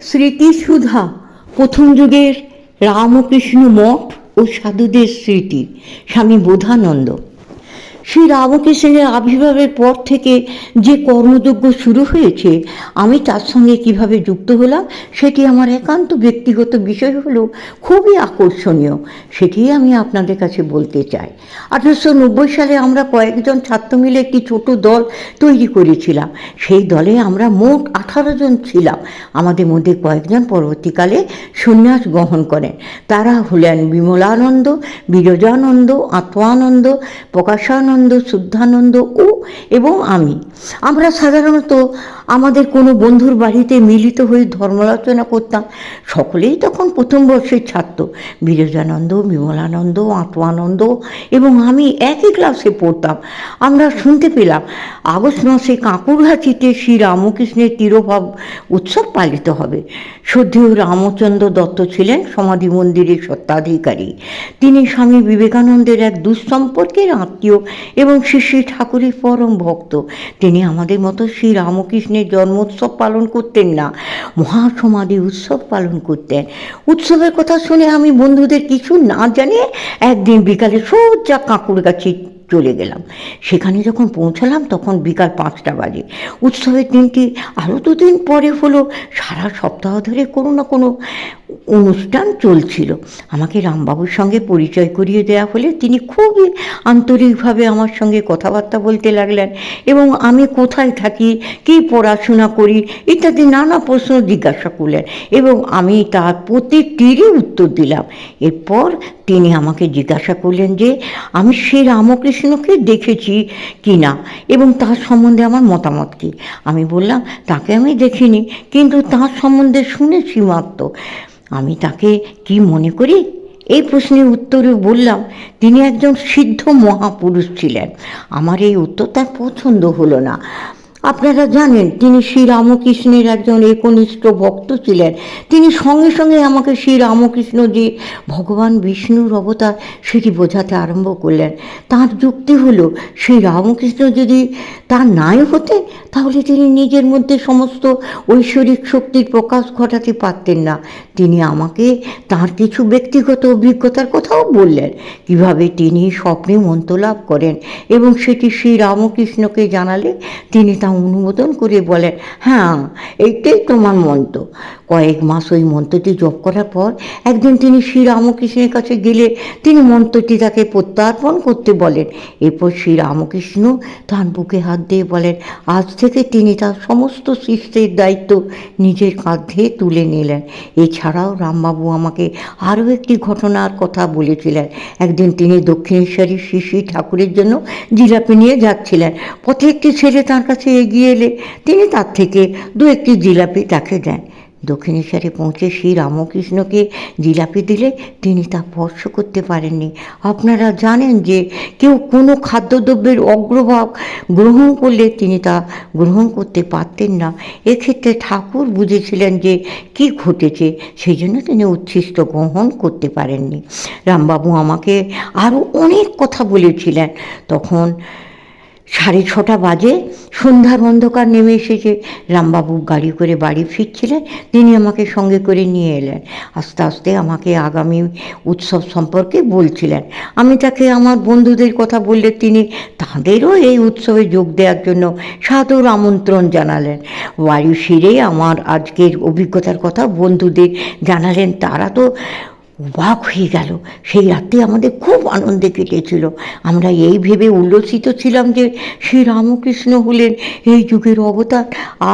স্মৃতিসুধা প্রথম যুগের রামকৃষ্ণ মঠ ও সাধুদের স্মৃতি। স্বামী বোধানন্দ। শ্রী রামকৃষ্ণের আবির্ভাবের পর থেকে যে কর্মযজ্ঞ শুরু হয়েছে, আমি তার সঙ্গে কিভাবে যুক্ত হলাম সেটি আমার একান্ত ব্যক্তিগত বিষয় হলেও খুবই আকর্ষণীয়। সেটি আমি আপনাদের কাছে বলতে চাই। 1890 সালে আমরা কয়েকজন ছাত্র মিলে একটি ছোট দল তৈরি করেছিলাম। সেই দলে আমরা মোট 18 জন ছিলাম। আমাদের মধ্যে কয়েকজন পরবর্তীকালে সন্ন্যাস গ্রহণ করেন। তারা হলেন বিমলানন্দ, বিরজানন্দ, আত্মানন্দ, প্রকাশানন্দ, শুদ্ধানন্দ এবং আমি। আমরা সাধারণত আমাদের কোনো বন্ধুর বাড়িতে মিলিত হয়ে ধর্মালোচনা করতাম। সকলেই তখন প্রথম বর্ষের ছাত্র। বিরজানন্দ, বিমলানন্দ, আত্মানন্দ এবং আমি একই ক্লাসে পড়তাম। আমরা শুনতে পেলাম আগস্ট মাসে কাঁকুরহাটিতে শ্রী রামকৃষ্ণের তিরোভাব উৎসব পালিত হবে। শ্রদ্ধেয় রামচন্দ্র দত্ত ছিলেন সমাধি মন্দিরের স্বত্বাধিকারী। তিনি স্বামী বিবেকানন্দের এক দুঃসম্পর্কের আত্মীয় এবং শ্রী শ্রী ঠাকুরের পরম ভক্ত। তিনি আমাদের মতো শ্রী রামকৃষ্ণের জন্মোৎসব পালন করতেন না, মহাসমাধি উৎসব পালন করতেন। উৎসবের কথা শুনে আমি বন্ধুদের কিছু না জানিয়ে একদিন বিকালে সোজা কাঁকুরগাছি চলে গেলাম। সেখানে যখন পৌঁছালাম তখন বিকাল 5টা বাজে। উৎসবের দিনটি আরও 2 দিন পরে হলো। সারা সপ্তাহ ধরে কোনো না কোনো অনুষ্ঠান চলছিল। আমাকে রামবাবুর সঙ্গে পরিচয় করিয়ে দেওয়া হলে তিনি খুবই আন্তরিকভাবে আমার সঙ্গে কথাবার্তা বলতে লাগলেন এবং আমি কোথায় থাকি, কী পড়াশোনা করি ইত্যাদি নানা প্রশ্ন জিজ্ঞাসা করলেন এবং আমি তার প্রতিটিরই উত্তর দিলাম। এরপর তিনি আমাকে জিজ্ঞাসা করলেন যে আমি শ্রী রামকৃষ্ণকে দেখেছি কি না এবং তার সম্বন্ধে আমার মতামত কী। আমি বললাম তাকে আমি দেখিনি, কিন্তু তার সম্বন্ধে শুনেছি মাত্র। আমি তাকে কি মনে করি এই প্রশ্নের উত্তরে বললাম তিনি একজন সিদ্ধ মহাপুরুষ ছিলেন। আমার এই উত্তর তার পছন্দ হলো না। আপনারা জানেন তিনি শ্রী রামকৃষ্ণের একজন একনিষ্ঠ ভক্ত ছিলেন। তিনি সঙ্গে সঙ্গে আমাকে শ্রী রামকৃষ্ণ যে ভগবান বিষ্ণুর অবতার সেটি বোঝাতে আরম্ভ করলেন। তার যুক্তি হলো শ্রী রামকৃষ্ণ যদি তার নাই হতেন তাহলে তিনি নিজের মধ্যে সমস্ত ঐশ্বরিক শক্তির প্রকাশ ঘটাতে পারতেন না। তিনি আমাকে তার কিছু ব্যক্তিগত অভিজ্ঞতার কথাও বললেন, কিভাবে তিনি স্বপ্নে মন্ত্র লাভ করেন এবং সেটি শ্রী রামকৃষ্ণকে জানালে তিনি তা অনুমোদন করে বলেন, হ্যাঁ এইটাই তোমার মন্ত্র। কয়েক মাস ওই মন্ত্রটি জপ করার পর একদিন তিনি শ্রী রামকৃষ্ণের কাছে গেলে তিনি মন্ত্রটি তাকে প্রত্যার্পণ করতে বলেন। এরপর শ্রী রামকৃষ্ণ তার বুকে হাত দিয়ে বলেন আজ থেকে তিনি তার সমস্ত শিষ্যের দায়িত্ব নিজের কাঁধে তুলে নিলেন। এছাড়াও রামবাবু আমাকে আরও একটি ঘটনার কথা বলেছিলেন। একদিন তিনি দক্ষিণেশ্বরী শ্রী শ্রী ঠাকুরের জন্য জিলাপি নিয়ে যাচ্ছিলেন। পথে একটি ছেলে তার কাছে এগিয়ে এলে তিনি তার থেকে 2-1টি জিলাপি তাকে দেন। দক্ষিণেশ্বরে পৌঁছে শ্রী রামকৃষ্ণকে জিলাপি দিলে তিনি তা স্পর্শ করতে পারেননি। আপনারা জানেন যে কেউ কোনো খাদ্যদ্রব্যের অগ্রভাগ গ্রহণ করলে তিনি তা গ্রহণ করতে পারতেন না। এক্ষেত্রে ঠাকুর বুঝেছিলেন যে কি ঘটেছে, সেই জন্য তিনি উচ্ছিষ্ট গ্রহণ করতে পারেননি। রামবাবু আমাকে আরও অনেক কথা বলেছিলেন। তখন 6:30 বাজে, সন্ধ্যার অন্ধকার নেমে এসেছে। রামবাবু গাড়ি করে বাড়ি ফিরছিলেন। তিনি আমাকে সঙ্গে করে নিয়ে এলেন। আস্তে আস্তে আমাকে আগামী উৎসব সম্পর্কে বলছিলেন। আমি তাকে আমার বন্ধুদের কথা বললে তিনি তাঁদেরও এই উৎসবে যোগ দেওয়ার জন্য সাদর আমন্ত্রণ জানালেন। বাড়ি ফিরে আমার আজকের অভিজ্ঞতার কথা বন্ধুদের জানালেন। তারা তো অবাক হয়ে গেল। সেই রাত্রি আমাদের খুব আনন্দে কেটেছিল। আমরা এই ভেবে উল্লসিত ছিলাম যে শ্রী রামকৃষ্ণ হলেন এই যুগের অবতার,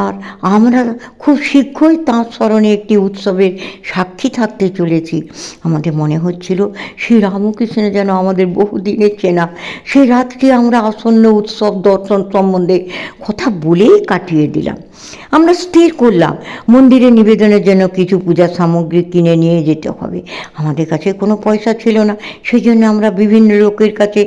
আর আমরা খুব শীঘ্রই তাঁর স্মরণে একটি উৎসবের সাক্ষী থাকতে চলেছি। আমাদের মনে হচ্ছিল শ্রী রামকৃষ্ণ যেন আমাদের বহুদিনের চেনা। সেই রাত্রি আমরা আসন্ন উৎসব দর্শন সম্বন্ধে কথা বলেই কাটিয়ে দিলাম। আমরা স্থির করলাম মন্দিরে নিবেদনের জন্য কিছু পূজা সামগ্রী কিনে নিয়ে যেতে হবে। আমাদের কাছে কোনো পয়সা ছিল না, সেই জন্য আমরা বিভিন্ন লোকের কাছে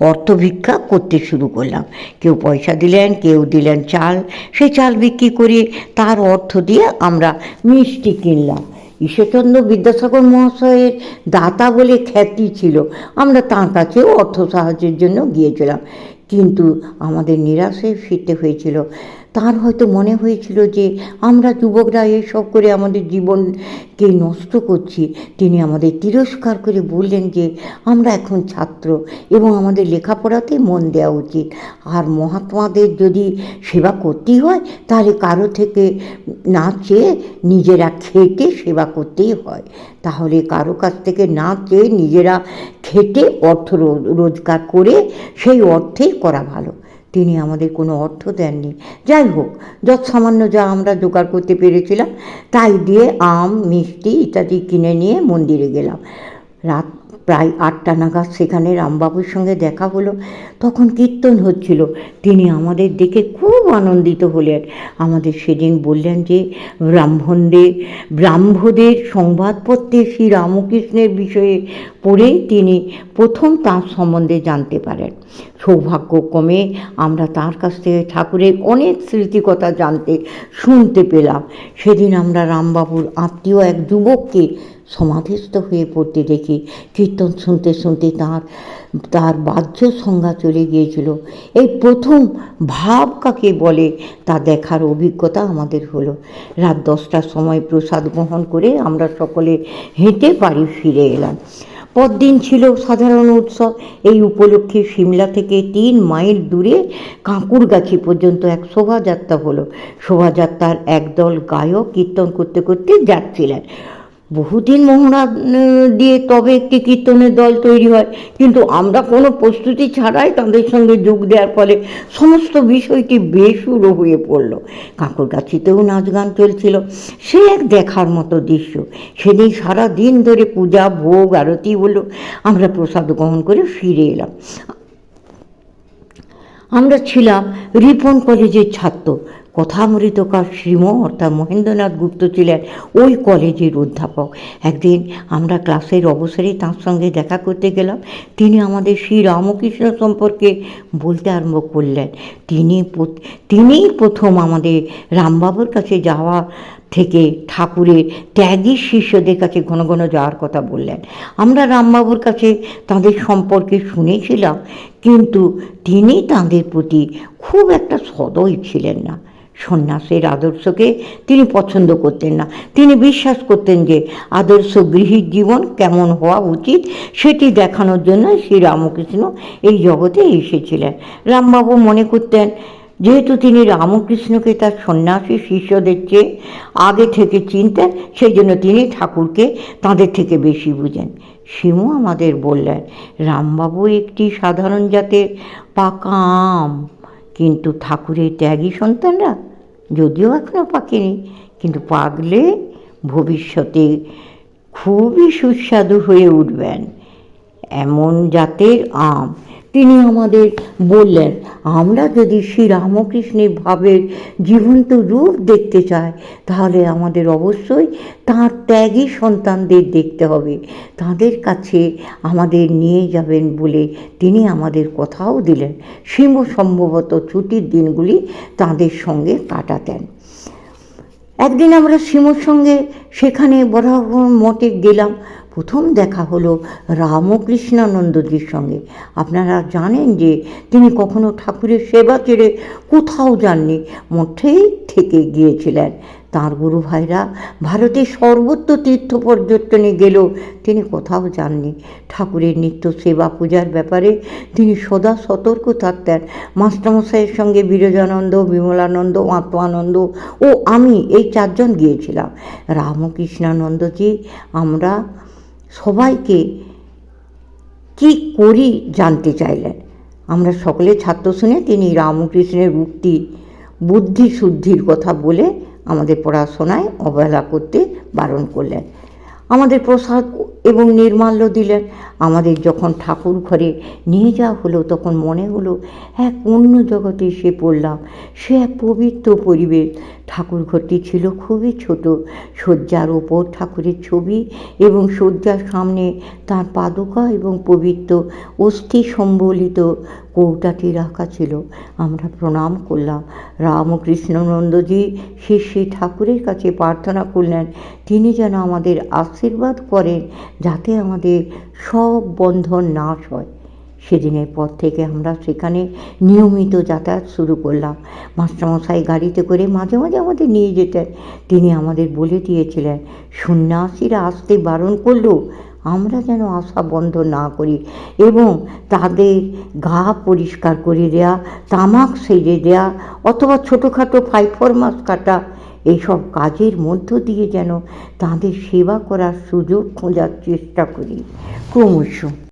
অর্থ ভিক্ষা করতে শুরু করলাম। কেউ পয়সা দিলেন, কেউ দিলেন চাল। সেই চাল বিক্রি করে তার অর্থ দিয়ে আমরা মিষ্টি কিনলাম। ঈশ্বরচন্দ্র বিদ্যাসাগর মহাশয়ের দাতা বলে খ্যাতি ছিল। আমরা তাঁর কাছেও অর্থ সাহায্যের জন্য গিয়েছিলাম, কিন্তু আমাদের নিরাশে ফিরতে হয়েছিল। তার হয়তো মনে হয়েছিল যে আমরা যুবকরা এসব করে আমাদের জীবনকে নষ্ট করছি। তিনি আমাদের তিরস্কার করে বললেন যে আমরা এখন ছাত্র এবং আমাদের লেখাপড়াতে মন দেওয়া উচিত, আর মহাত্মাদের যদি সেবা করতেই হয় তাহলে কারো থেকে না চেয়ে নিজেরা খেটে সেবা করতেই হয়। তাহলে কারো কাছ থেকে না চেয়ে নিজেরা খেটে অর্থ রোজগার করে সেই অর্থেই করা ভালো। তিনি আমাদের কোনো অর্থ দেননি। যাই হোক, সামান্য যা আমরা জোগাড় করতে পেরেছিলাম তাই দিয়ে আম, মিষ্টি ইত্যাদি কিনে নিয়ে মন্দিরে গেলাম। রাত প্রায় 8টা নাগাদ সেখানে রামবাবুর সঙ্গে দেখা হলো। তখন কীর্তন হচ্ছিল। তিনি আমাদের দেখে খুব আনন্দিত হলেন। আমাদের সেদিন বললেন যে ব্রাহ্মদের সংবাদপত্রে শ্রী রামকৃষ্ণের বিষয়ে পড়েই তিনি প্রথম তাঁর সম্বন্ধে জানতে পারেন। সৌভাগ্যক্রমে আমরা তাঁর কাছ থেকে ঠাকুরের অনেক স্মৃতিকথা শুনতে পেলাম। সেদিন আমরা রামবাবুর আত্মীয় এক যুবককে সমাধিস্থ হয়ে পড়তে দেখি। কীর্তন শুনতে শুনতে তার বাহ্য সংজ্ঞা চলে গিয়েছিল। এই প্রথম ভাব কাকে বলে তা দেখার অভিজ্ঞতা আমাদের হলো। রাত 10টার সময় প্রসাদ গ্রহণ করে আমরা সকলে হেঁটে বাড়ি ফিরে এলাম। পরদিন ছিল সাধারণ উৎসব। এই উপলক্ষে সিমলা থেকে 3 মাইল দূরে কাঁকুরগাছি পর্যন্ত এক শোভাযাত্রা হলো। শোভাযাত্রার একদল গায়ক কীর্তন করতে করতে যাচ্ছিলেন। বহুদিন মোহরা দিয়ে তবে একটি কীর্তনের দল তৈরি হয়, কিন্তু আমরা কোনো প্রস্তুতি ছাড়াই তাদের সঙ্গে যোগ দেওয়ার ফলে সমস্ত বিষয়টি বেসুরো হয়ে পড়ল। কাঁকুরগাছিতেও নাচ গান চলছিল। সে এক দেখার মতো দৃশ্য। সেদিন সারা দিন ধরে পূজা, ভোগ, আরতি হলো। আমরা প্রসাদ গ্রহণ করে ফিরে এলাম। আমরা ছিলাম রিপন কলেজের ছাত্র। কথামৃতকার শ্রীম অর্থাৎ মহেন্দ্রনাথ গুপ্ত ছিলেন ওই কলেজের অধ্যাপক। একদিন আমরা ক্লাসের অবসরে তাঁর সঙ্গে দেখা করতে গেলাম। তিনি আমাদের শ্রী রামকৃষ্ণ সম্পর্কে বলতে আরম্ভ করলেন। তিনিই প্রথম আমাদের রামবাবুর কাছে যাওয়া থেকে ঠাকুরের ত্যাগী শিষ্যদের কাছে ঘন ঘন যাওয়ার কথা বললেন। আমরা রামবাবুর কাছে তাঁদের সম্পর্কে শুনেছিলাম, কিন্তু তিনি তাঁদের প্রতি খুব একটা সদয় ছিলেন না। সন্ন্যাসের আদর্শকে তিনি পছন্দ করতেন না। তিনি বিশ্বাস করতেন যে আদর্শ গৃহীর জীবন কেমন হওয়া উচিত সেটি দেখানোর জন্য শ্রী রামকৃষ্ণ এই জগতে এসেছিলেন। রামবাবু মনে করতেন, যেহেতু তিনি রামকৃষ্ণকে তার সন্ন্যাসী শিষ্যদের চেয়ে আগে থেকে চিনতেন, সেই জন্য তিনি ঠাকুরকে তাদের থেকে বেশি বুঝেন। শিমু আমাদের বললেন, রামবাবু একটি সাধারণ জাতের পাকা আম, কিন্তু ঠাকুরের ত্যাগী সন্তানরা যদিও এখনও পাকেনি, কিন্তু পাকলে ভবিষ্যতে খুবই সুস্বাদু হয়ে উঠবেন, এমন জাতের আম। তিনি আমাদের বললেন, আমরা যদি শ্রী রামকৃষ্ণের ভাবের জীবন্ত রূপ দেখতে চাই তাহলে আমাদের অবশ্যই তাঁর ত্যাগী সন্তানদের দেখতে হবে। তাঁদের কাছে আমাদের নিয়ে যাবেন বলে তিনি আমাদের কথাও দিলেন। শিমু সম্ভবত ছুটির দিনগুলি তাঁদের সঙ্গে কাটাতেন। একদিন আমরা শিমুর সঙ্গে সেখানে বরাবর মঠে গেলাম। প্রথম দেখা হলো রামকৃষ্ণানন্দজির সঙ্গে। আপনারা জানেন যে তিনি কখনো ঠাকুরের সেবা ছেড়ে কোথাও যাননি, মঠেই থেকে গিয়েছিলেন। তাঁর গুরু ভাইরা ভারতের সর্বত্র তীর্থ পর্যটনে গেলেও তিনি কোথাও যাননি। ঠাকুরের নিত্য সেবা পূজার ব্যাপারে তিনি সদা সতর্ক থাকতেন। মাস্টারমশাইয়ের সঙ্গে বিরজানন্দ, বিমলানন্দ, মাতোয়ানন্দ ও আমি এই 4 জন গিয়েছিলাম। রামকৃষ্ণানন্দজি আমরা সবাইকে কি করি জানতে চাইলেন। আমরা সকলে ছাত্র শুনে তিনি রামকৃষ্ণের বুদ্ধি শুদ্ধির কথা বলে আমাদের পড়াশোনায় অবহেলা করতে বারণ করলেন। আমাদের প্রসাদ এবং নির্মাল্য দিলেন। আমাদের যখন ঠাকুর ঘরে নিয়ে যাওয়া হলো তখন মনে হলো এক অন্য জগতে এসে পড়লাম। সে এক পবিত্র পরিবেশ। ঠাকুর ঘরটি ছিল খুবই ছোট। শয্যার ওপর ঠাকুরের ছবি এবং শয্যার সামনে তাঁর পাদুকা এবং পবিত্র অস্থি সম্বলিত কৌটাটি রাখা ছিল। আমরা প্রণাম করলাম। রামকৃষ্ণানন্দজি শ্রী ঠাকুরের কাছে প্রার্থনা করলেন তিনি যেন আমাদের আশীর্বাদ করেন যাতে আমাদের সব বন্ধন নাশ হয়। সেদিনের পর থেকে আমরা সেখানে নিয়মিত যাতায়াত শুরু করলাম। মাস্টারমশাই গাড়িতে করে মাঝে মাঝে আমাদের নিয়ে যেতেন। তিনি আমাদের বলে দিয়েছিলেন, সন্ন্যাসীরা আসতে বারণ করলেও আমরা যেন আসা বন্ধ না করি, এবং তাদের গা পরিষ্কার করে দেয়া, তামাক সেজে দেয়া অথবা ছোটোখাটো ফাইফরমাস কাটা, এইসব কাজের মধ্য দিয়ে যেন তাদের সেবা করার সুযোগ খোঁজার চেষ্টা করি ক্রমশ।